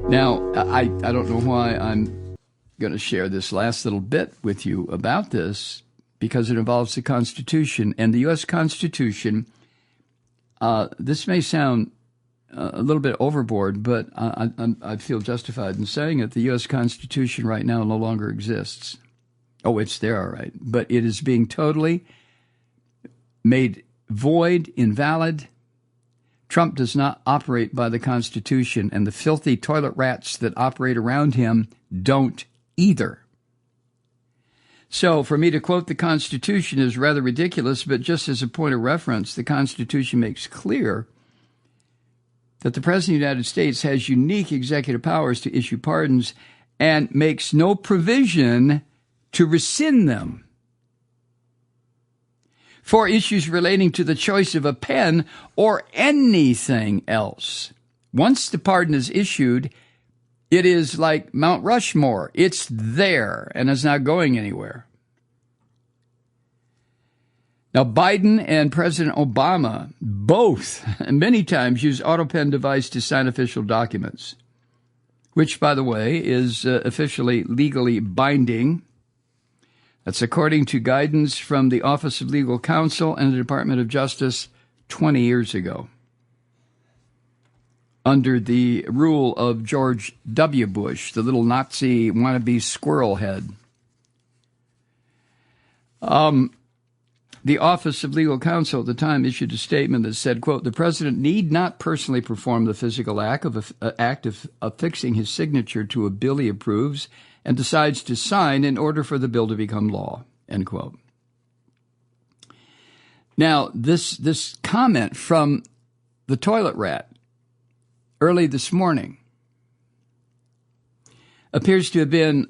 Now, I don't know why I'm going to share this last little bit with you about this, because it involves the Constitution. And the U.S. Constitution, this may sound a little bit overboard, but I feel justified in saying it. The U.S. Constitution right now no longer exists. Oh, it's there, all right. But it is being totally made void, invalid. Trump does not operate by the Constitution, and the filthy toilet rats that operate around him don't either. So for me to quote the Constitution is rather ridiculous, but just as a point of reference, the Constitution makes clear that the President of the United States has unique executive powers to issue pardons and makes no provision to rescind them for issues relating to the choice of a pen or anything else. Once the pardon is issued, it is like Mount Rushmore. It's there and is not going anywhere. Now, Biden and President Obama both many times use Autopen device to sign official documents, which, by the way, is officially legally binding. That's according to guidance from the Office of Legal Counsel and the Department of Justice 20 years ago, under the rule of George W. Bush, the little Nazi wannabe squirrel head. The Office of Legal Counsel at the time issued a statement that said, quote, "The president need not personally perform the physical act of affixing his signature to a bill he approves and decides to sign in order for the bill to become law," end quote. Now, this comment from the toilet rat early this morning appears to have been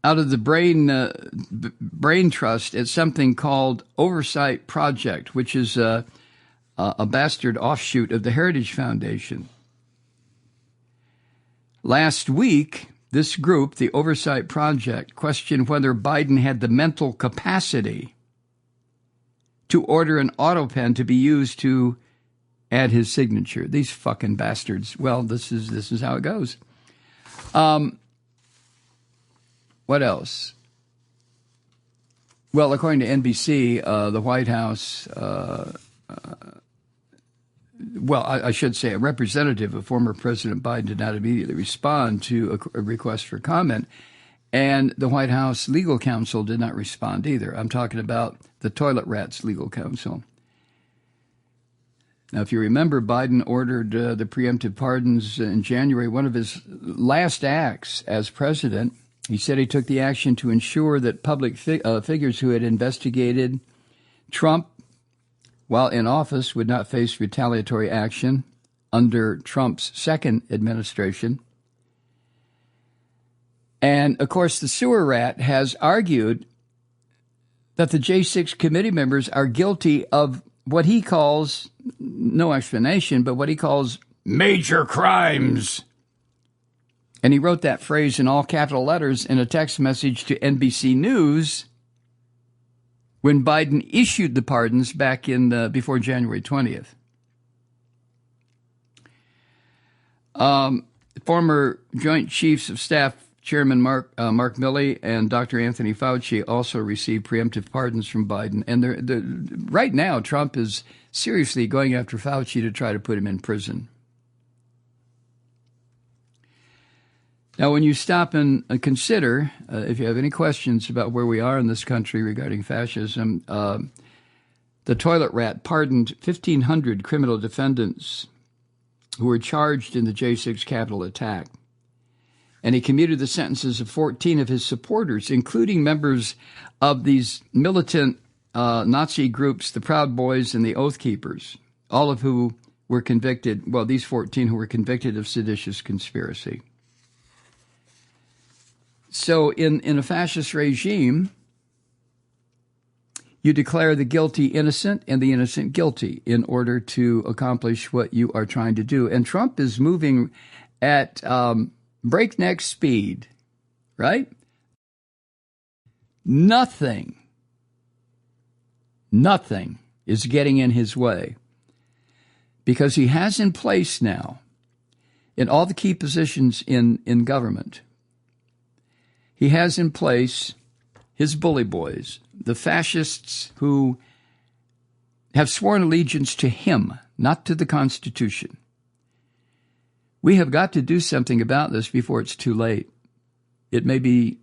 out of the brain trust at something called Oversight Project, which is a bastard offshoot of the Heritage Foundation. Last week, this group, the Oversight Project, questioned whether Biden had the mental capacity to order an Autopen to be used to add his signature. These fucking bastards. Well, this is how it goes. What else? Well, according to NBC, the White House, I should say a representative of former President Biden did not immediately respond to a request for comment, and the White House legal counsel did not respond either. I'm talking about the toilet rats legal counsel. Now, if you remember, Biden ordered the preemptive pardons in January. One of his last acts as president, he said he took the action to ensure that public figures who had investigated Trump while in office would not face retaliatory action under Trump's second administration. And, of course, the sewer rat has argued that the J6 committee members are guilty of what he calls, no explanation, but what he calls major crimes. And he wrote that phrase in all capital letters in a text message to NBC News when Biden issued the pardons back in before January 20th. Former Joint Chiefs of Staff Chairman Mark Milley and Dr. Anthony Fauci also received preemptive pardons from Biden. And right now, Trump is seriously going after Fauci to try to put him in prison. Now, when you stop and consider, if you have any questions about where we are in this country regarding fascism, the toilet rat pardoned 1,500 criminal defendants who were charged in the J6 Capitol attack. And he commuted the sentences of 14 of his supporters, including members of these militant Nazi groups, the Proud Boys and the Oath Keepers, all of who were convicted, well, these 14 who were convicted of seditious conspiracy. So in a fascist regime, you declare the guilty innocent and the innocent guilty in order to accomplish what you are trying to do. And Trump is moving at breakneck speed, right? Nothing is getting in his way because he has in place now in all the key positions in government. He has in place his bully boys, the fascists who have sworn allegiance to him, not to the Constitution. We have got to do something about this before it's too late. It may be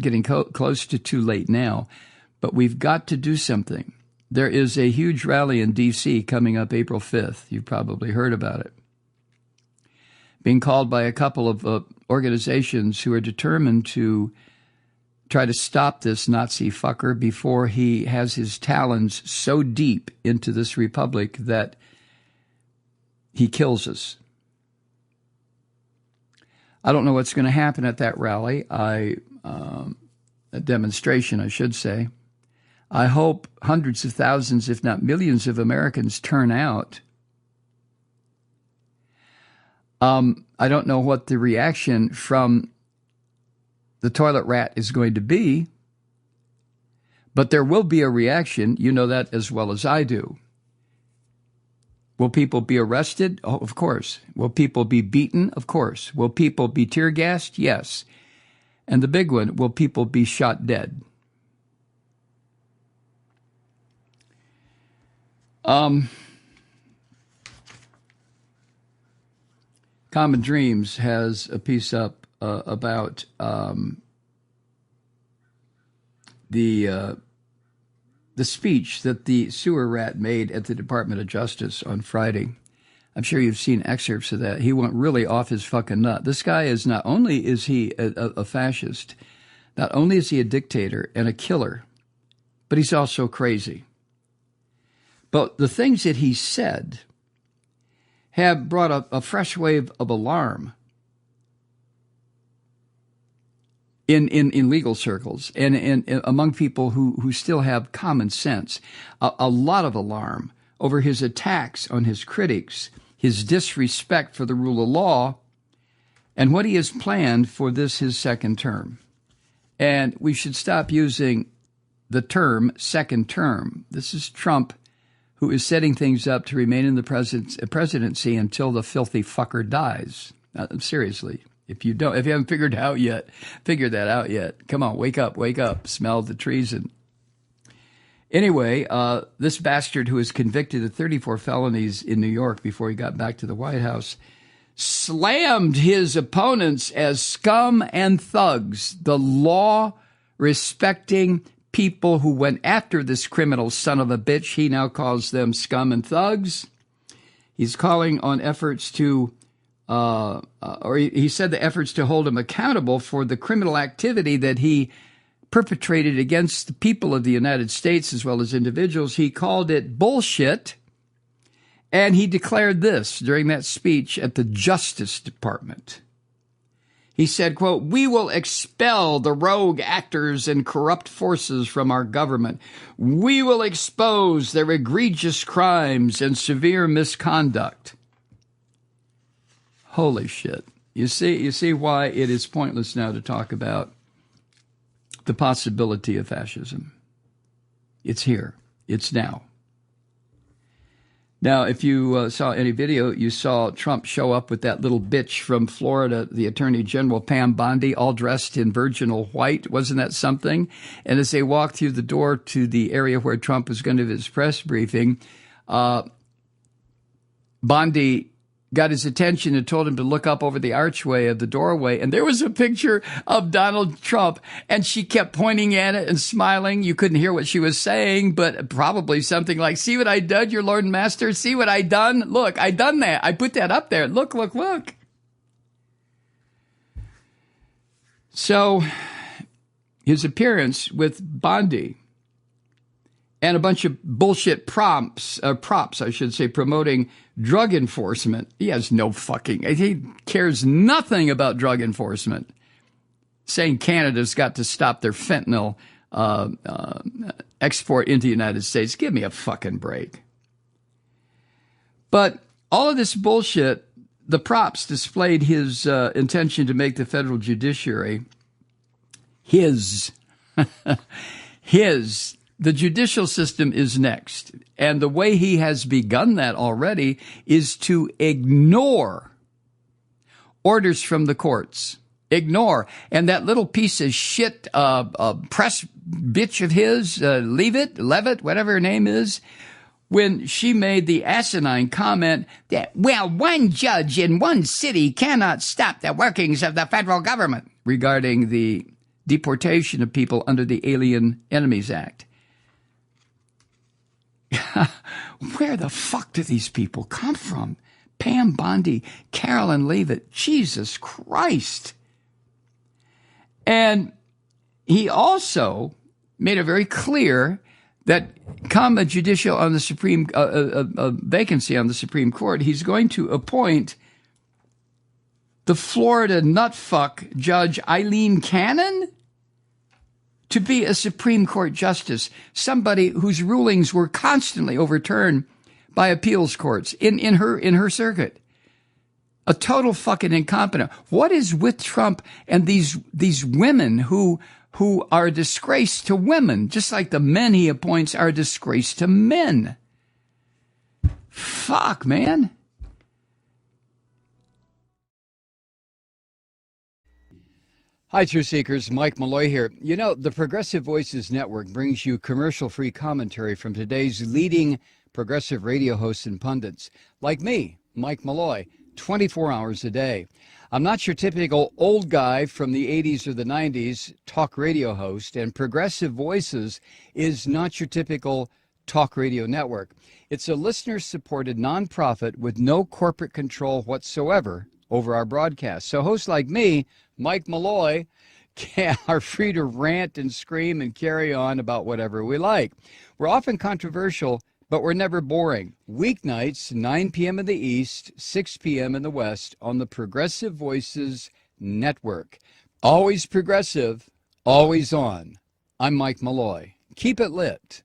getting close to too late now, but we've got to do something. There is a huge rally in D.C. coming up April 5th. You've probably heard about it. Being called by a couple of organizations who are determined to try to stop this Nazi fucker before he has his talons so deep into this republic that he kills us. I don't know what's going to happen at that rally, a demonstration, I should say. I hope hundreds of thousands, if not millions of Americans turn out. I don't know what the reaction from the toilet rat is going to be, but there will be a reaction. You know that as well as I do. Will people be arrested? Oh, of course. Will people be beaten? Of course. Will people be tear gassed? Yes. And the big one, will people be shot dead? Common Dreams has a piece up about the speech that the sewer rat made at the Department of Justice on Friday. I'm sure you've seen excerpts of that. He went really off his fucking nut. This guy is not only is he a fascist, not only is he a dictator and a killer, but he's also crazy. But the things that he said have brought a fresh wave of alarm in legal circles and among people who still have common sense. A lot of alarm over his attacks on his critics, his disrespect for the rule of law, and what he has planned for his second term. And we should stop using the term second term. This is Trump, who is setting things up to remain in the presidency until the filthy fucker dies. Seriously, if you haven't figured that out yet. Come on, wake up, smell the treason. Anyway, this bastard, who was convicted of 34 felonies in New York before he got back to the White House, slammed his opponents as scum and thugs, the law-respecting people who went after this criminal son of a bitch. He now calls them scum and thugs. He's calling on efforts to, he said the efforts to hold him accountable for the criminal activity that he perpetrated against the people of the United States as well as individuals. He called it bullshit. And he declared this during that speech at the Justice Department. He said, quote, "We will expel the rogue actors and corrupt forces from our government. We will expose their egregious crimes and severe misconduct." Holy shit. You see why it is pointless now to talk about the possibility of fascism. It's here. It's now. Now, if you saw any video, you saw Trump show up with that little bitch from Florida, the Attorney General, Pam Bondi, all dressed in virginal white. Wasn't that something? And as they walked through the door to the area where Trump was going to have his press briefing, Bondi got his attention and told him to look up over the archway of the doorway. And there was a picture of Donald Trump, and she kept pointing at it and smiling. You couldn't hear what she was saying, but probably something like, "See what I done, your Lord and Master? See what I done? Look, I done that. I put that up there. Look, look, look." So his appearance with Bondi and a bunch of bullshit props, I should say, promoting drug enforcement. He has no he cares nothing about drug enforcement. Saying Canada's got to stop their fentanyl export into the United States. Give me a fucking break. But all of this bullshit, the props displayed his intention to make the federal judiciary the judicial system is next. And the way he has begun that already is to ignore orders from the courts. Ignore. And that little piece of shit press bitch of his, Levitt, whatever her name is, when she made the asinine comment that, well, one judge in one city cannot stop the workings of the federal government regarding the deportation of people under the Alien Enemies Act. Where the fuck do these people come from? Pam Bondi, Carolyn Leavitt, Jesus Christ. And he also made it very clear that come a judicial on the Supreme, a vacancy on the Supreme Court, he's going to appoint the Florida nutfuck Judge Eileen Cannon to be a Supreme Court justice, somebody whose rulings were constantly overturned by appeals courts in her circuit. A total fucking incompetent. What is with Trump and these women who are a disgrace to women, just like the men he appoints are a disgrace to men? Fuck, man. Hi, Truth Seekers. Mike Malloy here. You know, the Progressive Voices Network brings you commercial-free commentary from today's leading progressive radio hosts and pundits, like me, Mike Malloy, 24 hours a day. I'm not your typical old guy from the 80s or the 90s talk radio host, and Progressive Voices is not your typical talk radio network. It's a listener-supported nonprofit with no corporate control whatsoever over our broadcast. So hosts like me, Mike Malloy, are free to rant and scream and carry on about whatever we like. We're often controversial, but we're never boring. Weeknights, 9 p.m. in the East, 6 p.m. in the West on the Progressive Voices Network. Always progressive, always on. I'm Mike Malloy. Keep it lit.